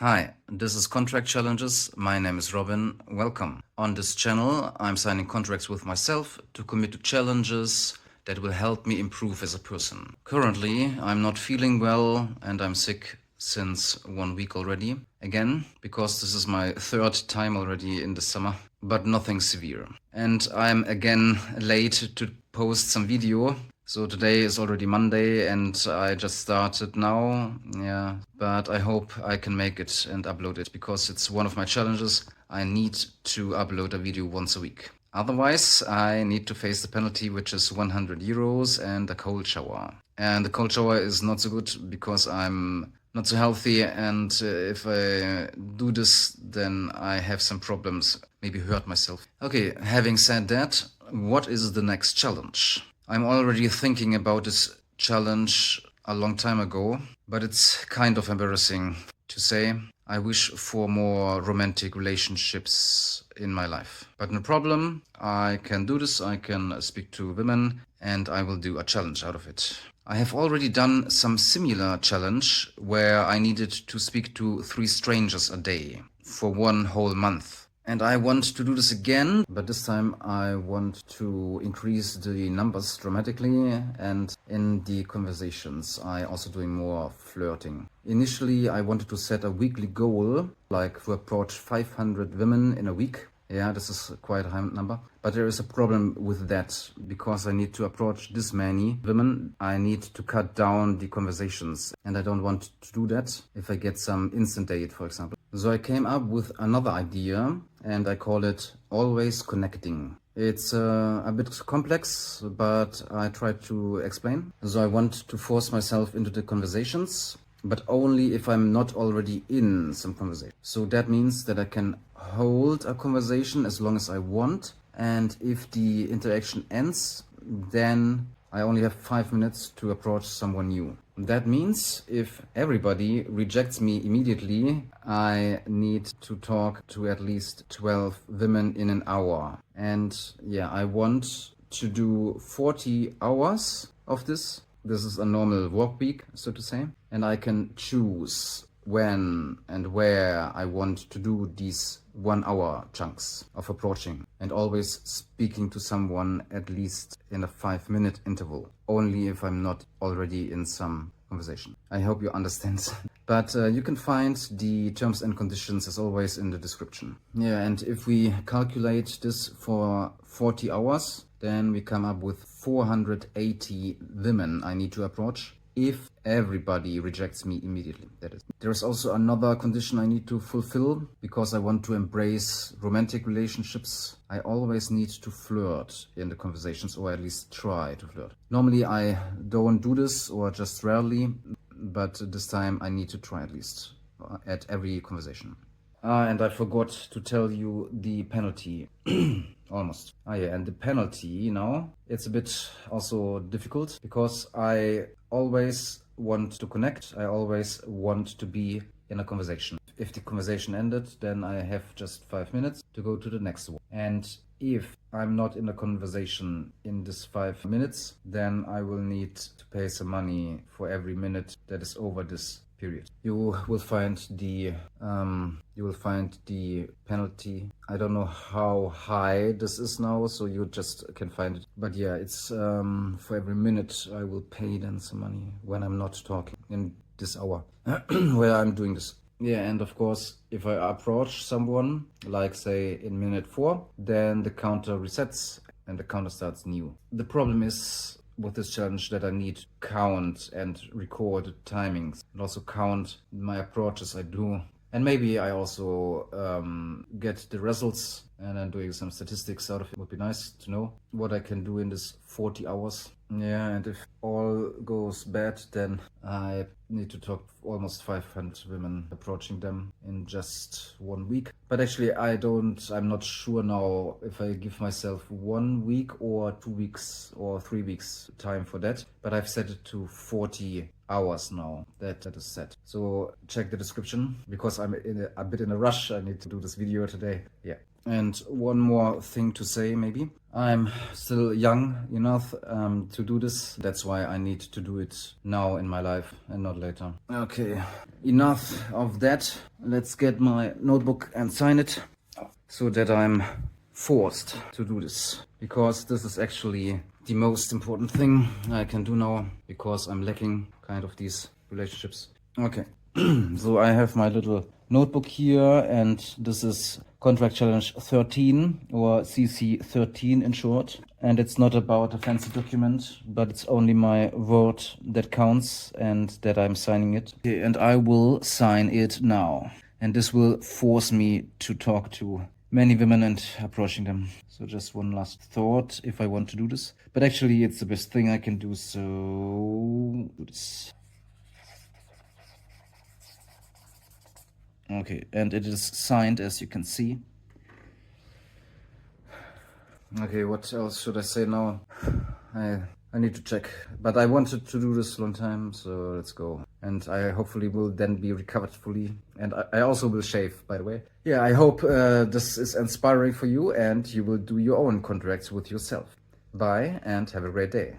Hi, this is Contract Challenges. My name is Robin. Welcome. On this channel, I'm signing contracts with myself to commit to challenges that will help me improve as a person. Currently, I'm not feeling well and I'm sick since 1 week already. Again, because this is my third time already in the summer, but nothing severe. And I'm again late to post some video. So today is already Monday and I just started now, yeah, but I hope I can make it and upload it because it's one of my challenges. I need to upload a video once a week. Otherwise, I need to face the penalty, which is 100 euros and a cold shower. And the cold shower is not so good because I'm not so healthy, and if I do this, then I have some problems, maybe hurt myself. Okay, having said that, what is the next challenge? I'm already thinking about this challenge a long time ago, but it's kind of embarrassing to say. I wish for more romantic relationships in my life. But no problem, I can do this, I can speak to women, and I will do a challenge out of it. I have already done some similar challenge where I needed to speak to 3 strangers a day for 1 whole month. And I want to do this again, but this time I want to increase the numbers dramatically, and in the conversations I also doing more flirting. Initially I wanted to set a weekly goal, like to approach 500 women in a week. Yeah, this is quite a high number. But there is a problem with that. Because I need to approach this many women, I need to cut down the conversations. And I don't want to do that if I get some instant date, for example. So I came up with another idea and I call it always connecting. It's a bit complex, but I try to explain. So I want to force myself into the conversations, but only if I'm not already in some conversation. So that means that I can hold a conversation as long as I want, and if the interaction ends, then I only have 5 minutes to approach someone new. That means if everybody rejects me immediately, I need to talk to at least 12 women in an hour. And yeah, I want to do 40 hours of this. This is a normal work week, so to say. And I can choose when and where I want to do these 1 hour chunks of approaching, and always speaking to someone at least in a 5-minute interval, only if I'm not already in some conversation. I hope you understand. But you can find the terms and conditions as always in the description. Yeah, and if we calculate this for 40 hours, then we come up with 480 women I need to approach if everybody rejects me immediately, that is. There is also another condition I need to fulfill because I want to embrace romantic relationships. I always need to flirt in the conversations, or at least try to flirt. Normally I don't do this, or just rarely, but this time I need to try at least at every conversation. And I forgot to tell you the penalty. Almost. Yeah, and the penalty now, it's a bit also difficult because I always want to connect. I always want to be in a conversation. If the conversation ended, then I have just 5 minutes to go to the next one. And if I'm not in a conversation in this 5 minutes, then I will need to pay some money for every minute that is over this period. You will find the penalty. I don't know how high this is now, so you just can find it. But yeah, it's for every minute I will pay then some money when I'm not talking in this hour where I'm doing this. Yeah, and of course, if I approach someone, like say in minute 4, then the counter resets and the counter starts new. The problem is with this challenge that I need to count and record the timings, and also count my approaches I do. And maybe I also get the results, and I'm doing some statistics out of it. Would be nice to know what I can do in this 40 hours. Yeah, and if all goes bad, then I need to talk almost 500 women, approaching them in just 1 week. But actually I'm not sure now if I give myself 1 week or 2 weeks or 3 weeks time for that. But I've set it to 40 hours now. That is set. So check the description because I'm a bit in a rush. I need to do this video today. Yeah. And one more thing to say, maybe. I'm still young enough to do this. That's why I need to do it now in my life and not later. Okay, enough of that. Let's get my notebook and sign it so that I'm forced to do this. Because this is actually the most important thing I can do now, because I'm lacking kind of these relationships. Okay, so I have my little notebook here, and this is Contract Challenge 13, or CC13 in short. And it's not about a fancy document, but it's only my word that counts and that I'm signing it. Okay, and I will sign it now. And this will force me to talk to many women and approaching them. So just one last thought if I want to do this. But actually it's the best thing I can do, so do this. Okay, and it is signed, as you can see. Okay, what else should I say now? I need to check, but I wanted to do this a long time, so let's go. And I hopefully will then be recovered fully. And I also will shave, by the way. Yeah, I hope this is inspiring for you and you will do your own contracts with yourself. Bye and have a great day.